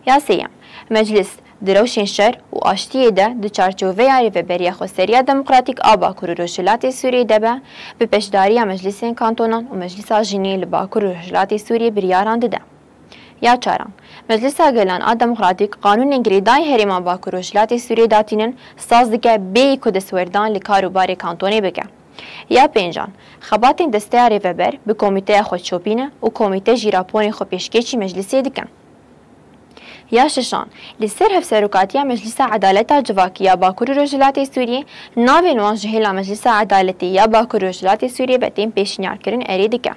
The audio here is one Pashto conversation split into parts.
یا سیم مجلس دروشین شر و آشتیه ده د چارچوبه ریوبریا خسریا دموکراتیک آبا کور روشلات سوریه دبه به پشداری مجلس کانتونان و مجلس جنی لباکور روشلات سوریه بریاران ده. یا چارم مجلس گلان دموکراتیک قانون انگریدای هریما باکور روشلات سوریه داتینن ساز دکه بی کد سوردان لکاروبار کانتونی بکه. یا پنجان خباتین دسته ریوبر به کمیته خودشوپینه و کمیته جیراپونی خو پیشکشی مجلسی دکن. یا ششان لسر هفسروکاتیا مجلس عدالت جواکیا باکور روشلات سوریه ناوین وان جهیلا مجلس عدالتی یا باکور روشلات سوریه بتیم پیشنیار کرن اریدکه.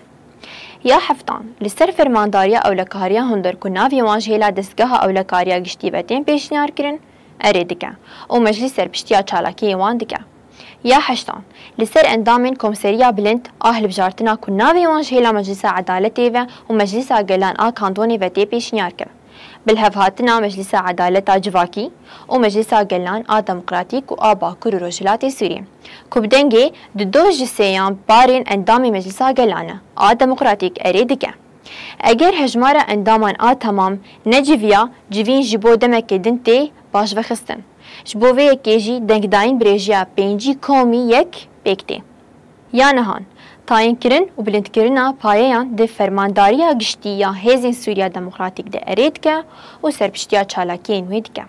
یا هفتان لسر فرمانداریا اولکاریا هندر کو ناوی وان جهیلا دستگاه اولکاریا گشتی بتیم پیشنیار کرن اریدکه و مجلس سرپشتیا چالاکی وان دکه. یا هشتان لسر اندامین کمسریا بلند آهل بجارتنا کو ناوی وان جهیلا مجلس عدالتی و مجلس گلان کانتونی بتیم پیشنیار کرن. بالهفهاتنا مجلس عدالت جواکی و مجلس گلان دموکراتیک و باکور روشلات سوریه کبدنگی دو جسیان بارین اندامی مجلس گلانه دموکراتیک اریدکه. اگر هجمار اندامان تمام نجویا جوین جبو دمک دنتی باش وخستن جبوه یکیجی دنگداین بریجیا پینجی کومی یک بیکتی. یا نهان تاین کرن و بلند کرنا پایان ده فرمانداریا گشتی یا هزین سوریا دموکراتیک ده ارید که و سرپشتیا چالاکی انوید که.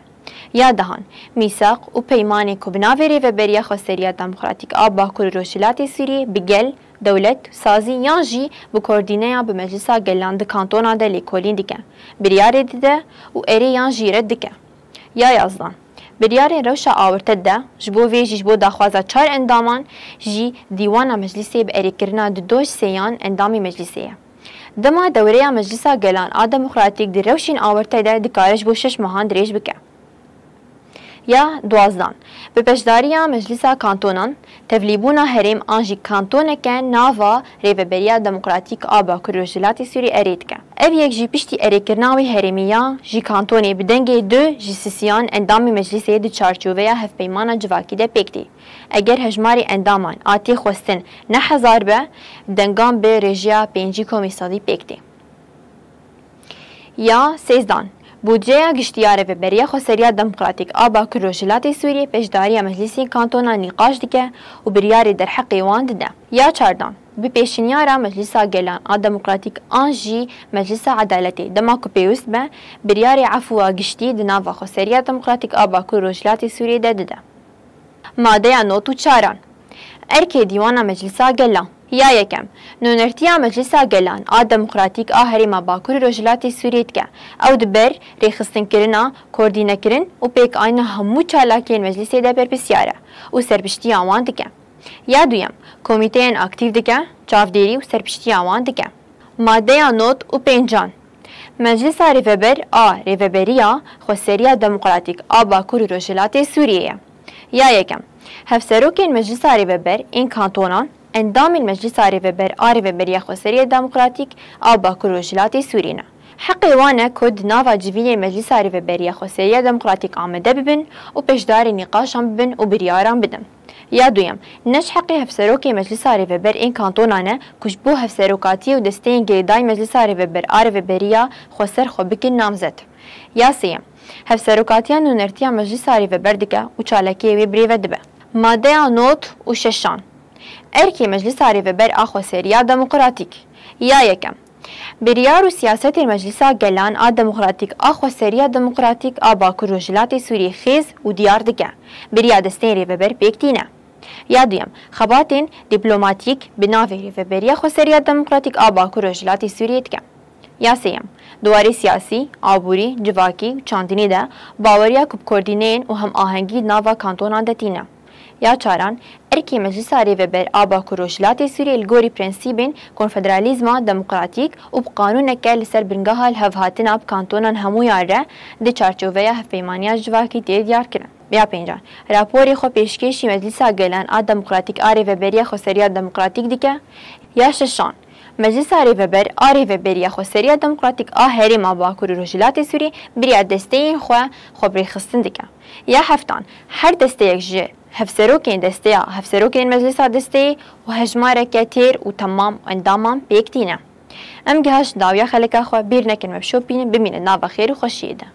یا دهان میثاق و پیمانی کبناوری و بریا خسریا دموکراتیک باکور روشلات سوریه بگل دولت سازی یا جی بکوردینه به مجلس گلان ده کانتونا ده لیکولین دیکه بریاری دیده و اری یا جیرد دیکه. یا یازدان بریار روشا آورته ده جبو ویجی جبو داخوازا 4 اندامان جی دیوانا مجلسی به اریکرنا دوش سیان اندامی مجلسیه. دما دوره مجلسا گلان دموکراتیک دی روشین آورته ده دکارش بو 6 ماهان دریج بکه. یا دوازدان به پشداری مجلسا کانتونان تفلیبونا هریم آنجی کانتونه که ناوا ریوبریا دموکراتیک باکور روشلات سوری ارید که. او یک جی پشتی اریکرناوی هریمیا جی کانتونی بدنگی دو جی سیسیان اندامی مجلسی دی چارچوبه هف پیمانا جواکی ده پکتی. اگر هجماری اندامان آتی خوستن نه هزار به دنگام به رژیا پینجی کمیسادی پکتی. یا سیزدان بودجه گشتیاره و بریا خسریا دموکراتیک باکور روشلات سوریه پیشداری مجلسی کانتونا نقاش دیگه و بریاری در حق وان ده. یا چاردان به پیشنیار مجلس گلان دموکراتیک آنجی مجلس عدالتی دماکو پیوست به بریاری عفو گشتی دناوا خسریا دموکراتیک باکور روشلات سوریه ده. ماده نوتو چاران ارکی دیوان مجلس گلان یا یکم نونرتیا مجلس گلان دموکراتیک هریما باکور روشلات سوریه که او دبر ریخستن کرنا کوردینه کرن و پیک آینه همو چالاکین مجلسی ده پرپسیاره و سرپشتی آوان دکه. یا دویم کمیته اکتیو دکه چافدیری و سرپشتی آوان دکه. ماده نوت و پنجان مجلس ریوبر ریوبریا خسریا دموکراتیک باکور روشلات سوریه. یا یکم هفسروکین مجلس ریوبر این کانتونان اندام المجلس ریوبر ریوبریا خسریا دموکراتیک باکور روشلات سوریه حق وانه کد ناوا جوین مجلس ریوبریا خسریا دموکراتیک آمده ببن و پیشدار نقاشان ببن و بریاران بدن. یا دویم نش حقی هفسروکی مجلس ریوبر این کانتونانه کش بو هفسروکاتی و دستین گریدای مجلس ریوبر ریوبریا خسر خو بکن نامزد. یا سیم هفسروکاتیا نونرتیا مجلس ریوبر دکه و چالکی وی بریو دبه. ماده نوت و ششان ارکی مجلس ریوبر خسریا دموکراتیک. یا یکم بریار و سیاست مجلس گلان دموکراتیک خسریا دموکراتیک باکور روشلات سوریه خیز و دیار دکه بریا دستین ریوبر پیکتینه. یا دویم خباتین دیپلماتیک بناوی ریوبریا خسریا دموکراتیک باکور روشلات سوریه دکه. یا سیم دواری سیاسی آبوری جواکی چاندنی ده باوریا کب کوردینین و هم آهنگی ناوا کانتونان دتینه. یا چاران ارکی مجلس ریوبر باکور روشلات سوریه الگوری پرنسیبین کنفدرالیزما دموکراتیک و بقانون که لسر برنگاه الهفهاتنا بکانتونان همو یاره ده چارچوبه هفپیمانیا جواکی دیار کرن. بیا پنجان راپوری خو پیشکشی مجلس گلان دموکراتیک ریوبریا خسریا دموکراتیک دیگه. یا ششان مجلس ریوبر ریوبریا خسریا دموکراتیک هریما باکور روشلات سوریه بریا دستین خو بریخستن دیگه. یا هفتان هر دسته یک جه هفسروکین دسته هفسروکین مجلس دسته و هجماره کتیر و تمام اندامان پیکتینه. ام گهش داویا خلقا خو بیر نکن مبشو بینه بمینه ناوا خیر و خوشیده.